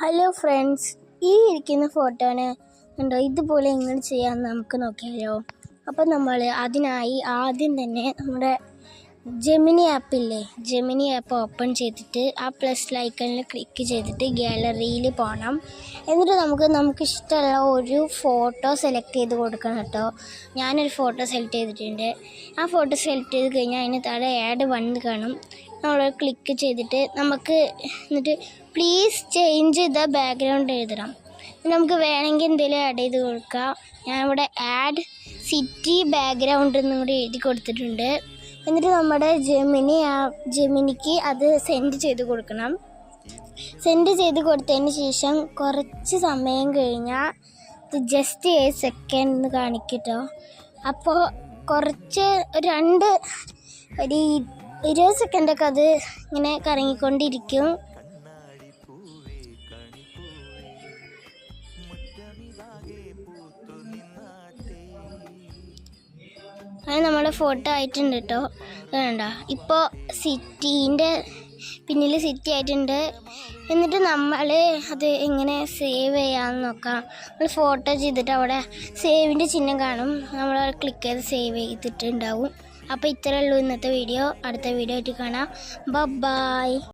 Hello friends, ഈ ഇരിക്കുന്ന ഫോട്ടോന് ഉണ്ടോ ഇതുപോലെ എങ്ങനെ ചെയ്യാമെന്ന് നമുക്ക് നോക്കിയാലോ. അപ്പം നമ്മൾ അതിനായി ആദ്യം തന്നെ നമ്മുടെ ജെമിനി ആപ്പില്ലേ, ജെമിനി ആപ്പ് ഓപ്പൺ ചെയ്തിട്ട് ആ പ്ലസ് ലൈക്കണിൽ ക്ലിക്ക് ചെയ്തിട്ട് ഗാലറിയിൽ പോകണം. എന്നിട്ട് നമുക്ക് ഇഷ്ടമുള്ള ഒരു ഫോട്ടോ സെലക്ട് ചെയ്ത് കൊടുക്കണം കേട്ടോ. ഞാനൊരു ഫോട്ടോ സെലക്ട് ചെയ്തിട്ടുണ്ട്. ആ ഫോട്ടോ സെലക്ട് ചെയ്ത് കഴിഞ്ഞാൽ അതിന് താഴെ ആഡ് വന്ന് കാണും. നമ്മൾ ക്ലിക്ക് ചെയ്തിട്ട് എന്നിട്ട് പ്ലീസ് ചേഞ്ച് ദ ബാക്ക്ഗ്രൗണ്ട് എഴുതണം. നമുക്ക് വേണമെങ്കിൽ എന്തെങ്കിലും ആഡ് ചെയ്ത് കൊടുക്കാം. ഞാൻ ഇവിടെ ആഡ് സിറ്റി ബാക്ക്ഗ്രൗണ്ട് എന്നും കൂടി എഴുതി കൊടുത്തിട്ടുണ്ട്. എന്നിട്ട് നമ്മുടെ ജെമിനിക്ക് അത് സെൻഡ് ചെയ്ത് കൊടുക്കണം. സെൻഡ് ചെയ്ത് കൊടുത്തതിന് ശേഷം കുറച്ച് സമയം കഴിഞ്ഞാൽ ഇത് ജസ്റ്റ് 7 സെക്കൻഡ് എന്ന് കാണിക്കട്ടോ. അപ്പോൾ കുറച്ച് ഒരു 20 സെക്കൻഡൊക്കെ അത് ഇങ്ങനെ കറങ്ങിക്കൊണ്ടിരിക്കും. അത് നമ്മുടെ ഫോട്ടോ ആയിട്ടുണ്ട് കേട്ടോ. വേണ്ട, ഇപ്പോൾ സിറ്റീൻ്റെ പിന്നിൽ സിറ്റി ആയിട്ടുണ്ട്. എന്നിട്ട് നമ്മൾ അത് എങ്ങനെ സേവ് ചെയ്യാമെന്ന് നോക്കാം. നമ്മൾ ഫോട്ടോ ചെയ്തിട്ട് അവിടെ സേവിൻ്റെ ചിഹ്നം കാണും. നമ്മൾ ക്ലിക്ക് ചെയ്ത് സേവ് ചെയ്തിട്ടുണ്ടാവും. അപ്പോൾ ഇത്രയേ ഉള്ളൂ ഇന്നത്തെ വീഡിയോ. അടുത്ത വീഡിയോ ആയിട്ട് കാണാം. ബൈ.